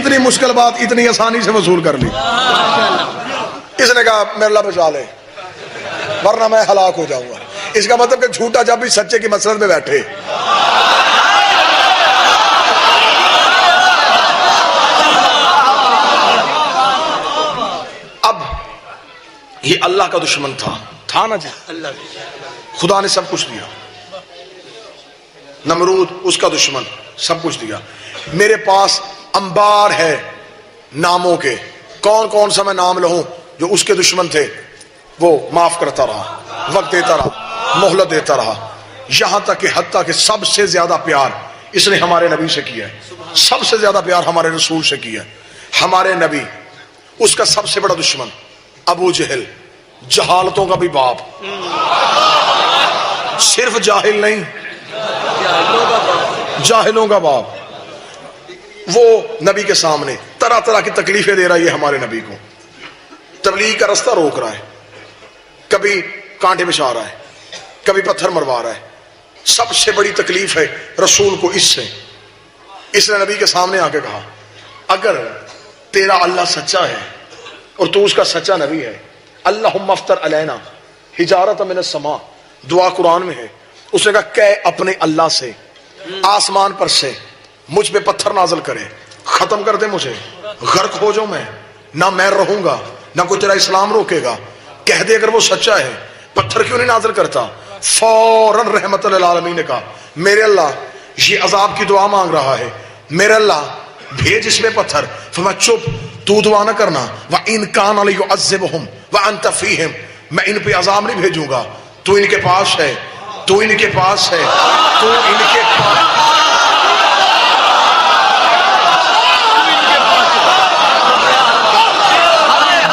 اتنی مشکل بات اتنی آسانی سے وصول کر لی. اس نے کہا میرے اللہ بچا لے ورنہ میں ہلاک ہو جاؤں گا. اس کا مطلب کہ جھوٹا جب بھی سچے کی مسرت میں بیٹھے. اب یہ اللہ کا دشمن تھا نا جی. خدا نے سب کچھ دیا. نمرود اس کا دشمن, سب کچھ دیا. میرے پاس انبار ہے ناموں کے, کون کون سا میں نام لہوں جو اس کے دشمن تھے. وہ معاف کرتا رہا, وقت دیتا رہا, مہلت دیتا رہا, یہاں تک کہ حتیٰ کہ سب سے زیادہ پیار اس نے ہمارے نبی سے کیا ہے. سب سے زیادہ پیار ہمارے رسول سے کیا ہے. ہمارے نبی, اس کا سب سے بڑا دشمن ابو جہل, جہالتوں کا بھی باپ, صرف جاہل نہیں, جاہلوں کا باپ. وہ نبی کے سامنے طرح طرح کی تکلیفیں دے رہا ہے. یہ ہمارے نبی کو تبلیغ کا رستہ روک رہا ہے, کبھی کانٹے بچھا رہا ہے, کبھی پتھر مروا رہا ہے. سب سے بڑی تکلیف ہے رسول کو اس سے. اس نے نبی کے سامنے آ کے کہا اگر تیرا اللہ سچا ہے اور تو اس کا سچا نبی ہے, اللہم افطر علینا حجارۃ من السماء, دعا قرآن میں ہے. اس نے کہا کہ اپنے اللہ سے آسمان پر سے مجھ پہ پتھر نازل کرے, ختم کر دے مجھے, غرق ہو جاؤں نہ میں رہوں گا نہ کوئی تیرا اسلام روکے گا. کہہ دے اگر وہ سچا ہے پتھر کیوں نہیں نازل کرتا. فوراً رحمت للعالمین نے کہا میرے اللہ یہ عذاب کی دعا مانگ رہا ہے, میرے اللہ بھیج اس میں پتھر. فرمایا چپ, تو دعا نہ کرنا. وَإِن كَانَ لِيُعَذِّبُهُمْ وَأَنْتَ فِيهِمْ, میں ان پہ عذاب نہیں بھیجوں گا, تو ان کے پاس ہے, تو ان کے پاس ہے, تو ان کے پاس.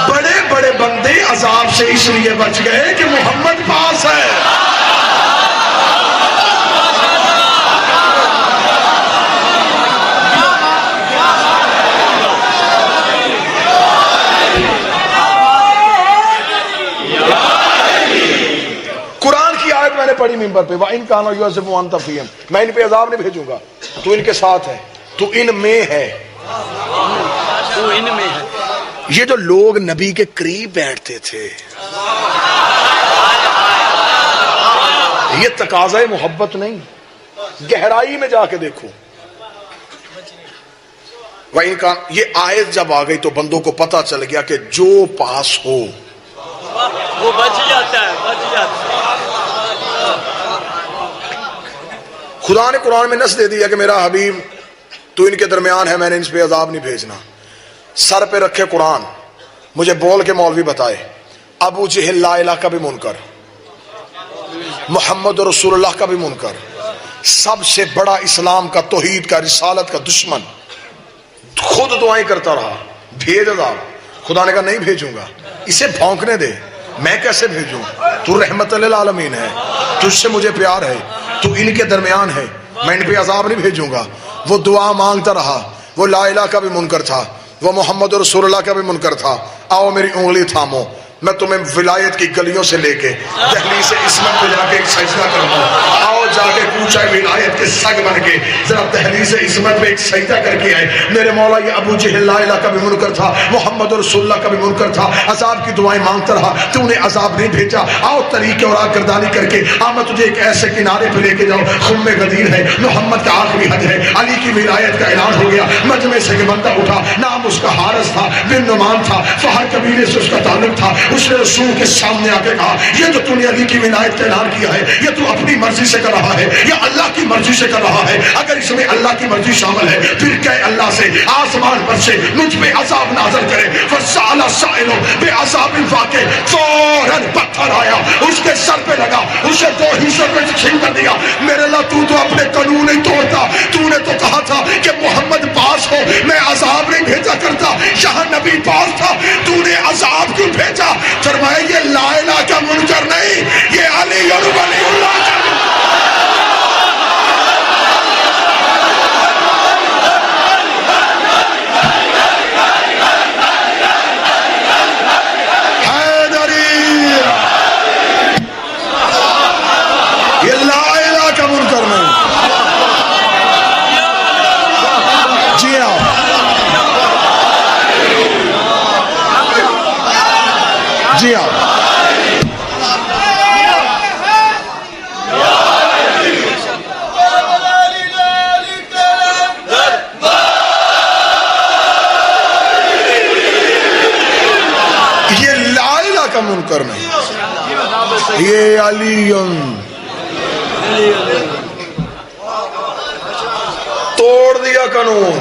بڑے بڑے بندے عذاب سے اس لیے بچ گئے کہ محمد پاس ہے. میں نے پڑھی ممبر پہ وَإِن كَانُوا يُعَذِّبُونَ وَأَنْتَ فِيهِمْ, میں ان پہ عذاب نہیں بھیجوں گا, تو ان کے ساتھ ہے, تو ان میں ہے, تو ان میں ہے. یہ جو لوگ نبی کے قریب بیٹھتے تھے, یہ تقاضۂ محبت نہیں, گہرائی میں جا کے دیکھو. وَإِن كَانَ, یہ آیت جب آ گئی تو بندوں کو پتا چل گیا کہ جو پاس ہو وہ بچ جاتا ہے, بچ جاتا ہے. خدا نے قرآن میں نص دے دیا کہ میرا حبیب تو ان کے درمیان ہے, میں نے ان پہ عذاب نہیں بھیجنا. سر پہ رکھے قرآن, مجھے بول کے مولوی بتائے ابو جہل لا الہ کا بھی منکر, محمد رسول اللہ کا بھی منکر, سب سے بڑا اسلام کا, توحید کا, رسالت کا دشمن, خود دعائیں کرتا رہا بھیج عذاب. خدا نے کہا نہیں بھیجوں گا, اسے بھونکنے دے, میں کیسے بھیجوں, تو رحمت للعالمین ہے, تجھ سے مجھے پیار ہے, تو ان کے درمیان ہے, میں ان پہ عذاب نہیں بھیجوں گا. وہ دعا مانگتا رہا, وہ لا الہ کا بھی منکر تھا, وہ محمد رسول اللہ کا بھی منکر تھا. آؤ میری انگلی تھامو, میں تمہیں ولایت کی گلیوں سے لے کے دہلیز عصمت پہ جا کے ایک سجدہ کروں. آؤ جا کے پوچھا ولایت کے سگ بن کے ذرا دہلیز عصمت پہ ایک سجدہ کر کے آئے. میرے مولا یہ ابو جہل لا الہ کا بھی منکر تھا, محمد رسول اللہ کا بھی منکر تھا, عذاب کی دعائیں مانگتا رہا, تو انہیں عذاب نہیں بھیجا. آؤ طریق اور آگردانی کر کے میں تجھے ایک ایسے کنارے پہ لے کے جاؤں, خم غدیر ہے, محمد کا آخری حد ہے, علی کی ولایت کا اعلان ہو گیا. مجمع سے یہ بندہ اٹھا, نام اس کا حارث تھا بن نعمان تھا, فہر قبیلے سے اس کا تعلق تھا. اس نے رسول کے سامنے آ کے کہا یہ جو تو نے علی کی ولایت کا اعلان کیا ہے یہ تو اپنی مرضی سے کر رہا ہے یا اللہ کی مرضی سے کر رہا ہے؟ اگر اس میں اللہ کی مرضی شامل ہے پھر کہ اللہ سے آسمان پر سے مجھ پہ عذاب نازل کرے. فسأل سائل بعذاب واقع, فوراً پتھر آیا, اس کے سر پہ لگا, اسے دو حصوں میں چھین کر دیا. میرے اللہ تو اپنے قانون نہیں توڑتا, تو نے تو کہا تھا کہ محمد پاس ہو میں عذاب نہیں بھیجا کرتا, یہاں نبی پاس تھا, تو نے عذاب کیوں بھیجا؟ فرمایا یہ لا الہ کا منکر نہیں, یہ علی اور ولی اللہ کا جی ہاں یہ لا الہ کا منکر نہیں، یہ علی توڑ دیا قانون،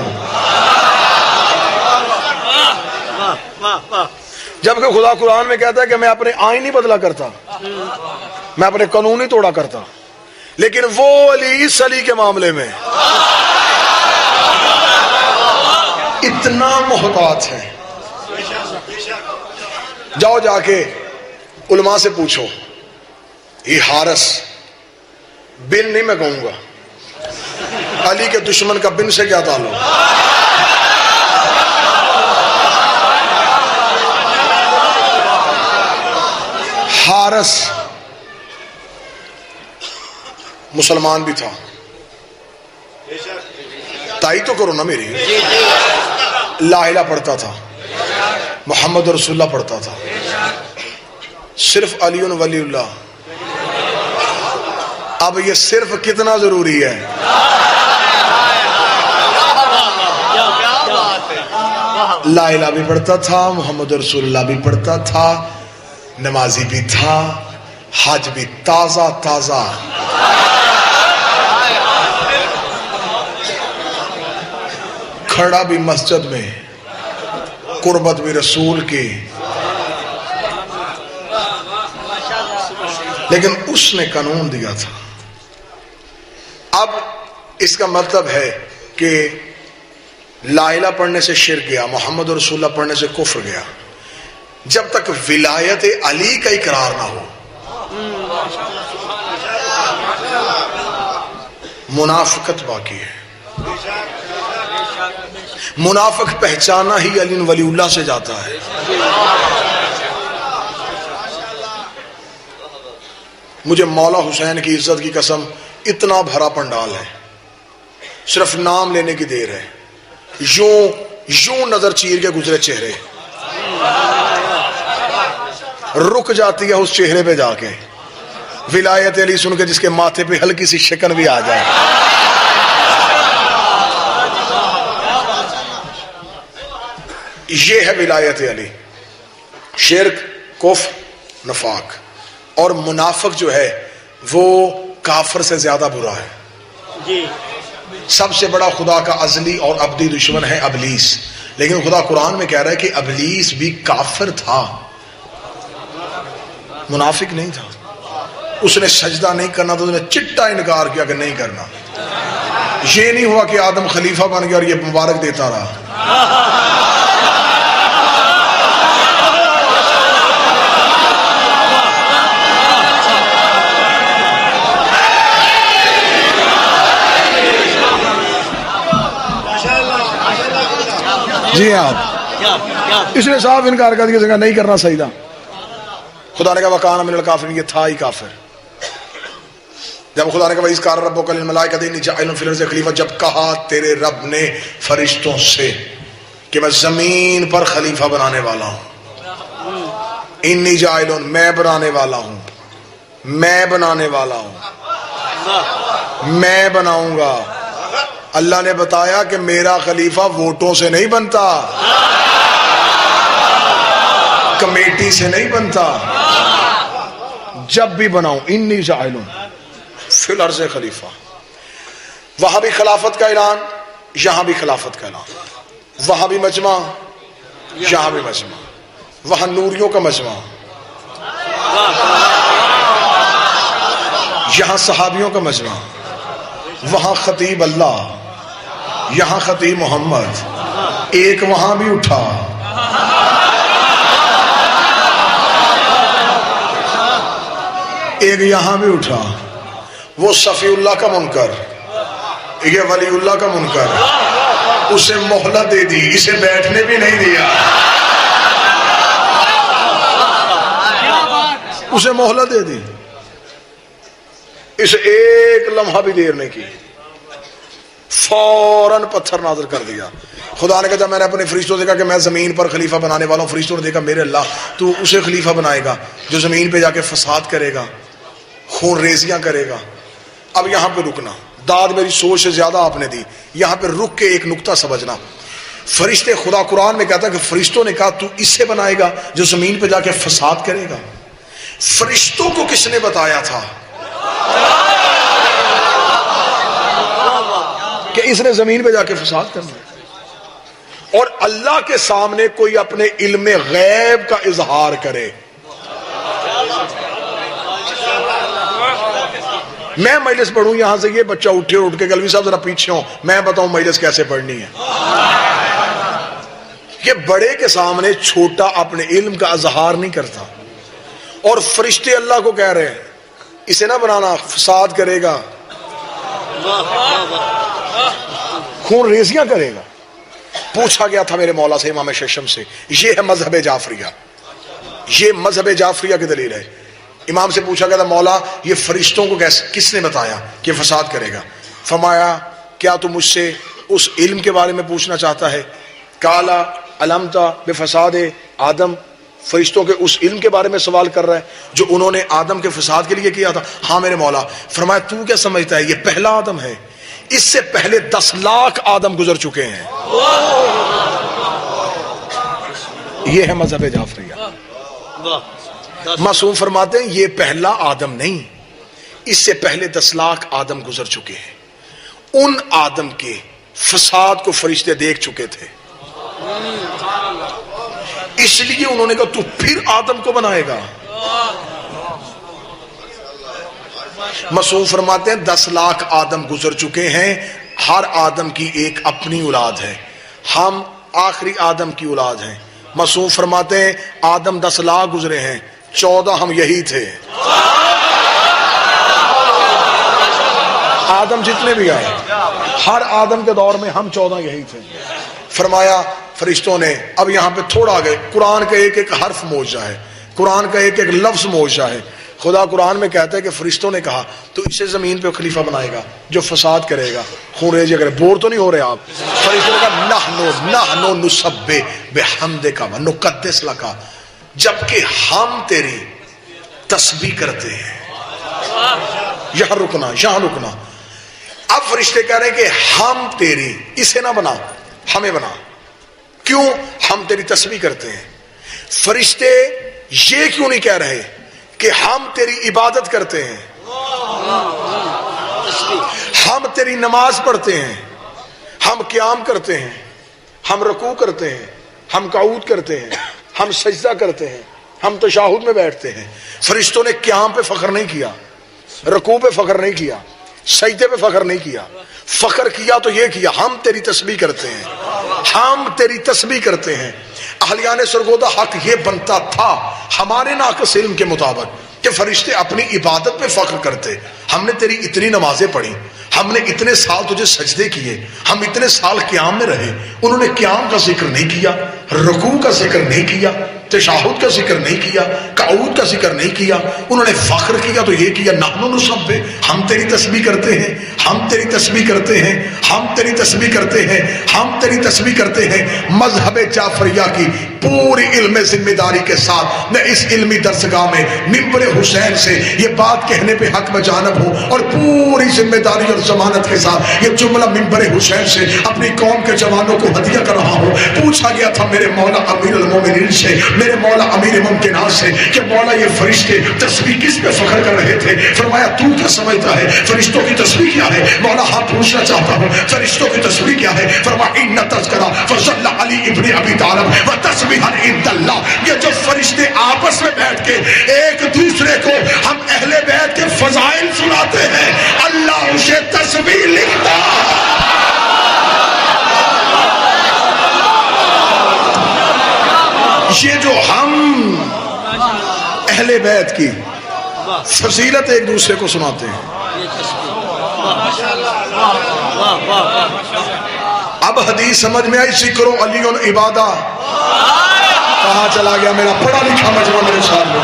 جبکہ خدا قرآن میں کہتا ہے کہ میں اپنے آئین نہیں بدلا کرتا، میں اپنے قانون نہیں توڑا کرتا، لیکن وہ علی اس علی کے معاملے میں اتنا محتاط ہے۔ جاؤ جا کے علماء سے پوچھو، یہ حارث بن نہیں میں کہوں گا، علی کے دشمن کا بن سے کیا تعلق؟ حارث مسلمان بھی تھا، تائی تو کرو نا میری، لا الہ پڑھتا تھا، محمد رسول اللہ پڑھتا تھا، صرف علی ولی اللہ۔ اب یہ صرف کتنا ضروری ہے؟ لا الہ بھی پڑھتا تھا، محمد رسول اللہ بھی پڑھتا تھا، نمازی بھی تھا، حج بھی تازہ تازہ، کھڑا بھی مسجد میں، قربت بھی رسول کی، لیکن اس نے قانون دیا تھا۔ اب اس کا مطلب ہے کہ لا الہ پڑھنے سے شرک گیا، محمد رسول اللہ پڑھنے سے کفر گیا، جب تک ولایت علی کا اقرار نہ ہو منافقت باقی ہے۔ منافق پہچانا ہی علی ولی اللہ سے جاتا ہے۔ مجھے مولا حسین کی عزت کی قسم اتنا بھرا پنڈال ہے، صرف نام لینے کی دیر ہے، یوں نظر چیر کے گزرے چہرے، رک جاتی ہے اس چہرے پہ جا کے، ولایت علی سن کے جس کے ماتھے پہ ہلکی سی شکن بھی آ جائے۔ یہ ہے ولایت علی۔ شرک، کفر، نفاق، اور منافق جو ہے وہ کافر سے زیادہ برا ہے۔ جی سب سے بڑا خدا کا ازلی اور ابدی دشمن ہے ابلیس، لیکن خدا قرآن میں کہہ رہا ہے کہ ابلیس بھی کافر تھا، منافق نہیں تھا۔ اس نے سجدہ نہیں کرنا تو اس نے چٹا انکار کیا کہ نہیں کرنا۔ یہ نہیں ہوا کہ آدم خلیفہ بن گیا اور یہ مبارک دیتا رہا۔ جی آپ اس نے صاف انکار کر دیا، نہیں کرنا صحیح تھا۔ خدا نے کہا وَكَانَ مِنَ الْكَافِرِينَ، یہ تھا ہی کافر۔ جب خدا نے کہا وَإِذْ قَالَ رَبُّكَ لِلْمَلَائِكَةِ إِنِّي جَاعِلٌ فِي الْأَرْضِ خَلِيفَةً، جب کہا تیرے رب نے فرشتوں سے کہ میں زمین پر خلیفہ بنانے والا ہوں، اِنِّي جَاعِلٌ، میں بنانے والا ہوں، میں بنانے والا ہوں، میں بناؤں گا۔ اللہ نے بتایا کہ میرا خلیفہ ووٹوں سے نہیں بنتا، کمیٹی سے نہیں بنتا، جب بھی بناؤں انی جاعل فی الارض خلیفہ۔ وہاں بھی خلافت کا اعلان، یہاں بھی خلافت کا اعلان، وہاں بھی مجمع، یہاں بھی مجمع، وہاں نوریوں کا مجمع، یہاں صحابیوں کا مجمع، وہاں خطیب اللہ، یہاں خطیب محمد، ایک وہاں بھی اٹھا، ایک یہاں بھی اٹھا، وہ صفی اللہ کا منکر، یہ ولی اللہ کا منکر، اسے مہلت دے دی، اسے بیٹھنے بھی نہیں دیا، اسے مہلت دے دی، اسے ایک لمحہ بھی دیر نہیں کی۔ فوراً پتھر نازل کر دیا. خدا نے کہا جب میں نے اپنے فرشتوں سے کہا کہ میں زمین پر خلیفہ بنانے والا ہوں, فرشتوں نے دیکھا میرے اللہ تو اسے خلیفہ بنائے گا جو زمین پہ جا کے فساد کرے گا, خون ریزیاں کرے گا. اب یہاں پہ رکنا, داد میری سوچ سے زیادہ آپ نے دی, یہاں پہ رک کے ایک نقطہ سمجھنا. فرشتے, خدا قرآن میں کہتا ہے کہ فرشتوں نے کہا تو اسے بنائے گا جو زمین پہ جا کے فساد کرے گا. فرشتوں کو کس نے بتایا تھا کہ اس نے زمین پہ جا کے فساد کرنا ہے؟ اور اللہ کے سامنے کوئی اپنے علم غیب کا اظہار کرے. میں مجلس پڑھوں یہاں سے, یہ بچہ اٹھے اٹھ کے گلوی صاحب ذرا پیچھے ہوں, میں بتاؤں مجلس کیسے پڑھنی ہے. یہ بڑے کے سامنے چھوٹا اپنے علم کا اظہار نہیں کرتا. اور فرشتے اللہ کو کہہ رہے ہیں اسے نہ بنانا, فساد کرے گا, خون ریزیاں کرے گا. پوچھا گیا تھا میرے مولا سے, امام ششم سے, یہ ہے مذہب جعفریہ, یہ مذہب جعفریہ کی دلیل ہے. امام سے پوچھا گیا تھا مولا یہ فرشتوں کو کس نے بتایا کہ فساد کرے گا؟ فرمایا کیا تو مجھ سے اس علم کے بارے میں پوچھنا چاہتا ہے؟ کالا علمتا بفساد آدم, فرشتوں کے اس علم کے بارے میں سوال کر رہا ہے جو انہوں نے آدم کے فساد کے لیے کیا تھا. ہاں میرے مولا. فرمایا تو کیا سمجھتا ہے یہ پہلا آدم ہے؟ اس سے پہلے 10 لاکھ آدم گزر چکے ہیں. یہ ہے مذہب جعفریہ. معصوم فرماتے ہیں یہ پہلا آدم نہیں, اس سے پہلے 10 لاکھ آدم گزر چکے ہیں. ان آدم کے فساد کو فرشتے دیکھ چکے تھے, اس لیے انہوں نے کہا تو پھر آدم کو بنائے گا. معصوم فرماتے ہیں 10 لاکھ آدم گزر چکے ہیں, ہر آدم کی ایک اپنی اولاد ہے, ہم آخری آدم کی اولاد ہیں. معصوم فرماتے ہیں آدم 10 لاکھ گزرے ہیں, 14 ہم یہی تھے. آدم جتنے بھی آئے, ہر آدم کے دور میں ہم 14 یہی تھے. فرمایا فرشتوں نے اب یہاں پہ تھوڑا آگے, قرآن کا ایک ایک حرف معجزہ ہے, قرآن کا ایک ایک لفظ معجزہ ہے. خدا قرآن میں کہتا ہے کہ فرشتوں نے کہا تو اسے زمین پہ خلیفہ بنائے گا جو فساد کرے گا, خون ریزی کرے. بور تو نہیں ہو رہے آپ؟ فرشتوں نے کہا نحنو نسبح بحمدک ونقدس لک, جبکہ ہم تیری تسبیح کرتے ہیں. یہاں رکنا. اب فرشتے کہہ رہے ہیں کہ ہم تیری, اسے نہ بنا ہمیں بنا. کیوں؟ ہم تیری تسبیح کرتے ہیں. فرشتے یہ کیوں نہیں کہہ رہے کہ ہم تیری عبادت کرتے ہیں, ہم تیری نماز پڑھتے ہیں, ہم قیام کرتے ہیں, ہم رکوع کرتے ہیں, ہم قعود کرتے ہیں, ہم سجدہ کرتے ہیں, ہم تشہد میں بیٹھتے ہیں. فرشتوں نے قیام پہ فخر نہیں کیا, رکوع پہ فخر نہیں کیا, سجدے پہ فخر نہیں کیا. فخر کیا تو یہ کیا ہم تیری تسبیح کرتے ہیں, ہم تیری تسبیح کرتے ہیں. اہلیان سرگودہ حق یہ بنتا تھا ہمارے ناقص علم کے مطابق کہ فرشتے اپنی عبادت پہ فخر کرتے. ہم نے تیری اتنی نمازیں پڑھی, ہم نے اتنے سال تجھے سجدے کیے, ہم اتنے سال قیام میں رہے. انہوں نے قیام کا ذکر نہیں کیا, رکوع کا ذکر نہیں کیا, تشہد کا ذکر نہیں کیا, قعود کا ذکر نہیں کیا. انہوں نے فخر کیا تو یہ کیا نحنو نسبح, ہم تیری تسبیح کرتے ہیں, ہم تیری تسبیح کرتے ہیں, ہم تیری تسبیح کرتے ہیں, ہم تیری تسبیح کرتے ہیں. مذہب جعفریہ کی پوری علم ذمہ داری کے ساتھ میں اس علمی درسگاہ میں منبر حسین سے یہ بات کہنے پہ حق میں جانب ہوں, اور پوری ذمہ داری اور ضمانت کے ساتھ یہ جملہ منبر حسین سے اپنی قوم کے جوانوں کو ہدیہ کر رہا ہوں. پوچھا گیا تھا میرے مولا امیر المومنین سے, میرے مولا امیر ممکنات سے کہ مولا یہ فرشتے تسبیح کس پہ فخر کر رہے تھے؟ فرمایا تو کیا سمجھتا ہے فرشتوں کی تسبیح کیا ہے؟ مولا ہاں پوچھنا چاہتا ہوں فرشتوں کی تسبیح کیا ہے؟ فرمایا ان تذکرہ فصل علی ابن ابی طالب و تسبیح عند اللہ. یہ جو فرشتے آپس میں بیٹھ کے ایک دوسرے کو ہم اہل بیت کے فضائل سناتے ہیں, اللہ اسے تسبیح لکھتا. یہ جو ہم اہل بیت کی فضیلت ایک دوسرے کو سناتے ہیں. اب حدیث سمجھ میں آئی, ذکر علی عبادہ. کہاں چلا گیا میرا پڑھا لکھا مجمع میرے سامنے؟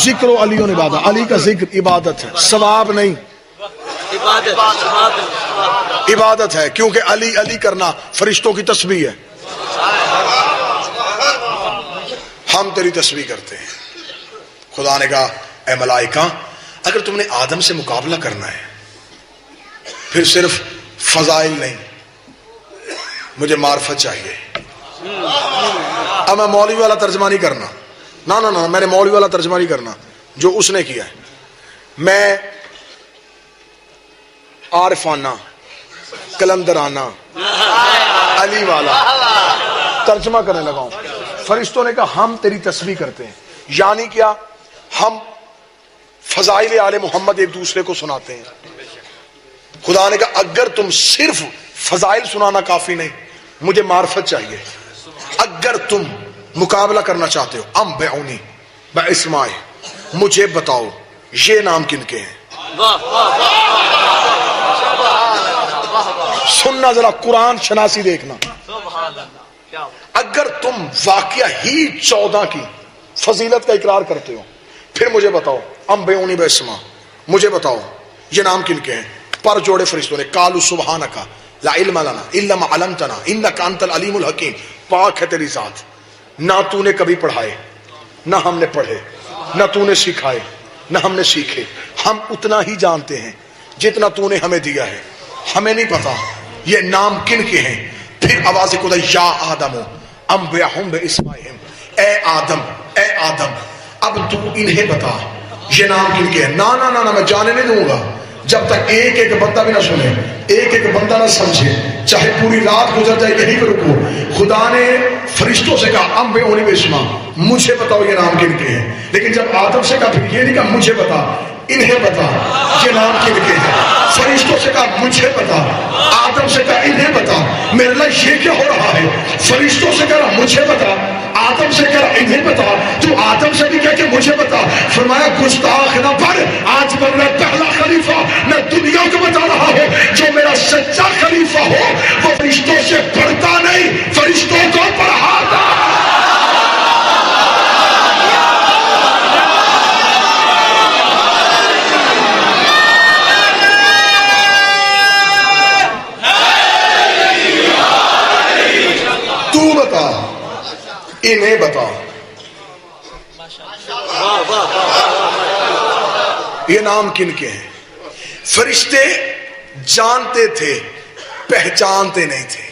ذکر علی عبادہ, علی کا ذکر عبادت ہے, ثواب نہیں. عبادت ہے، کیونکہ علی علی کرنا فرشتوں کی تسبیح ہے. ہم تیری تسبیح کرتے ہیں. خدا نے کہا اے ملائکہ اگر تم نے آدم سے مقابلہ کرنا ہے پھر صرف فضائل نہیں، مجھے معرفت چاہیے. اب میں مولوی والا ترجمہ نہیں کرنا، نہ میں نے مولوی والا ترجمہ نہیں کرنا جو اس نے کیا ہے. میں عارفانہ کلندرانہ علی والا ترجمہ کرنے لگا ہوں. فرشتوں نے کہا ہم تیری تسبیح کرتے ہیں، یعنی کیا؟ ہم فضائل آل محمد ایک دوسرے کو سناتے ہیں. خدا نے کہا اگر تم صرف فضائل سنانا کافی نہیں، مجھے معرفت چاہیے. اگر تم مقابلہ کرنا چاہتے ہو انبئونی باسماء، مجھے بتاؤ یہ نام کن کے ہیں. سننا ذرا قرآن شناسی دیکھنا. اگر تم واقعہ ہی 14 کی فضیلت کا اقرار کرتے ہو پھر مجھے بتاؤ انبئونی باسماء، مجھے بتاؤ یہ نام کن کے ہیں. پر جوڑے فرشتوں نے قالوا سبحانک لا علم لنا الا ما علمتنا انک انت العلیم الحکیم. پاک ہے تیری ذات، نہ تو نے کبھی پڑھائے نہ ہم نے پڑھے، نہ تو نے سکھائے نہ ہم نے سیکھے. ہم اتنا ہی جانتے ہیں جتنا تو نے ہمیں دیا ہے. ہمیں نہیں پتا یہ نام کن کے ہیں. پھر آواز خدا یا آدم انبئہم باسمائہم، اے آدم اے آدم اب تو انہیں بتا یہ نام کن کے ہیں. نہ میں جانے نہیں دوں گا جب تک ایک ایک بندہ بھی نہ سنے، ایک ایک بندہ نہ سمجھے، چاہے پوری رات گزر جائے یہی پہ رکو. خدا نے فرشتوں سے کہا انبئونی باسماء، مجھے بتاؤ یہ نام کن کے ہیں. لیکن جب آدم سے کہا پھر یہ نہیں کہا مجھے بتا، انہیں بتا یہ نام کن کے ہیں. فرشتوں سے کہا مجھے بتا، آدم سے کہا انہیں بتا. میرے اللہ یہ کیا ہو رہا ہے؟ فرشتوں سے کہا مجھے بتا، آدم سے کہا انہیں بتا. تو آدم سے بھی کہہ کہ مجھے بتا. فرمایا گستاخ نہ بن، آج میں پہلا خلیفہ میں دنیا کو بتا رہا ہوں جو میرا سچا خلیفہ ہو وہ فرشتوں سے پڑھتا نہیں، فرشتوں کو پڑھاتا. تو بتا، انہیں بتا یہ نام کن کے ہیں. فرشتے جانتے تھے پہچانتے نہیں تھے.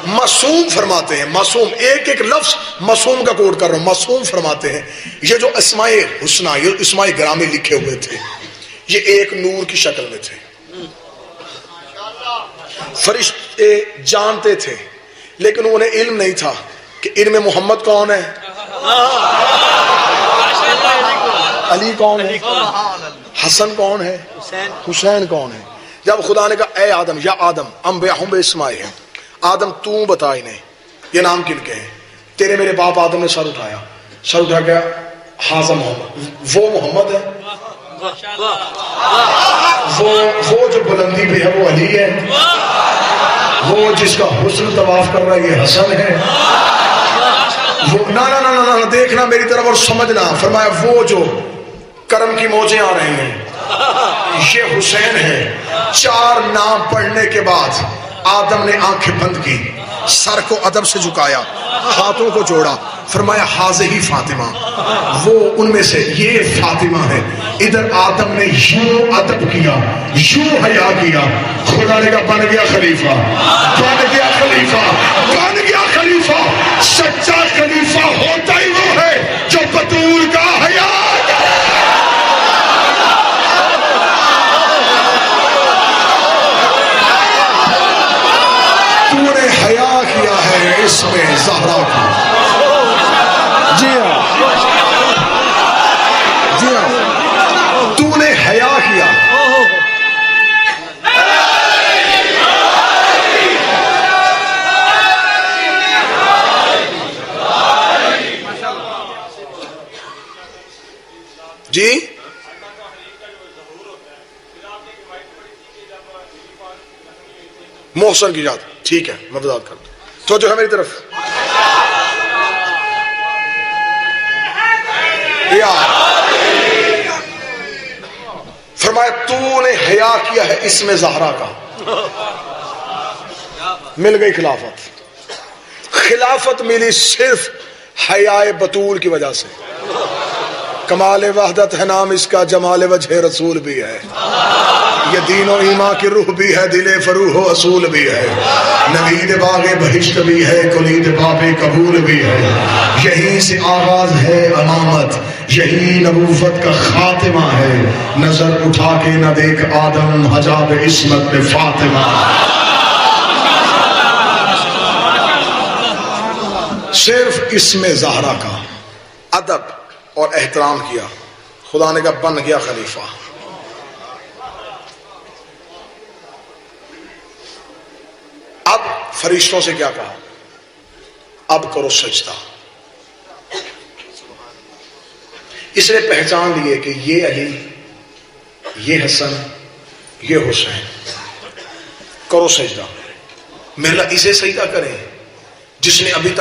معصوم فرماتے ہیں، معصوم ایک ایک لفظ معصوم کا کوڈ کر رہا ہوں. معصوم فرماتے ہیں یہ جو اسماء حسنہ، یہ اسماء گرامی لکھے ہوئے تھے یہ ایک نور کی شکل میں تھے. فرشتے جانتے تھے لیکن انہیں علم نہیں تھا کہ علم محمد کون ہے، علی کون ہے، حسن کون ہے، حسین کون ہے. جب خدا نے کہا اے آدم یا آدم انبئہم باسمائہم، آدم تو بتا انہیں یہ نام کن کے ہیں. تیرے میرے باپ آدم نے سر اٹھایا، سر اٹھا گیا حاضر محمد، وہ محمد ہے، وہ جو بلندی پہ ہے وہ علی ہے، وہ جس کا حسن طواف کر رہا ہے یہ حسن ہے. وہ نہ دیکھنا میری طرف اور سمجھنا. فرمایا وہ جو کرم کی موجیں آ رہی ہیں یہ حسین ہے. 4 نام پڑھنے کے بعد آدم نے آنکھیں بند کی، سر کو ادب سے جھکایا، ہاتھوں کو جوڑا. فرمایا حاضی فاطمہ، وہ ان میں سے یہ فاطمہ ہے. ادھر آدم نے یوں ادب کیا، یوں حیا کیا. خدا نے کہا بن گیا خلیفہ، بن گیا خلیفہ، بن گیا خلیفہ. سچا خلیفہ ہوتا ہی وہ ہے جو بطول کا حیا. تو نے حیا کیا ہے اس میں زہرا کی. جی ہاں جی ہاں، تو نے حیا کیا. جی محسن کی یاد، ٹھیک ہے میں وضاحت کرتا ہوں. تو جو ہے میری طرف فرمایا تو نے حیا کیا ہے اس میں زہرا کا، مل گئی خلافت۔ خلافت ملی صرف حیا بطول کی وجہ سے۔ کمال وحدت ہے نام اس کا، جمال وجہ رسول بھی ہے، یہ دین و ایمان کی روح بھی ہے، دل فروح و اصول بھی ہے، نوید باغ بہشت بھی ہے، کلید باب قبول بھی ہے، یہیں سے آغاز ہے امامت، یہی نبوت کا خاتمہ ہے، نظر اٹھا کے نہ دیکھ آدم حجاب عصمت میں فاطمہ۔ صرف اس میں زہرا کا ادب اور احترام کیا، خدا نے کہا بن گیا خلیفہ۔ اب فرشتوں سے کیا کہا؟ اب کرو سجدہ۔ اس نے پہچان لیے کہ یہ علی، یہ حسن، یہ حسین، کرو سجدہ۔ میرا اسے سجدہ کریں جس نے ابھی تک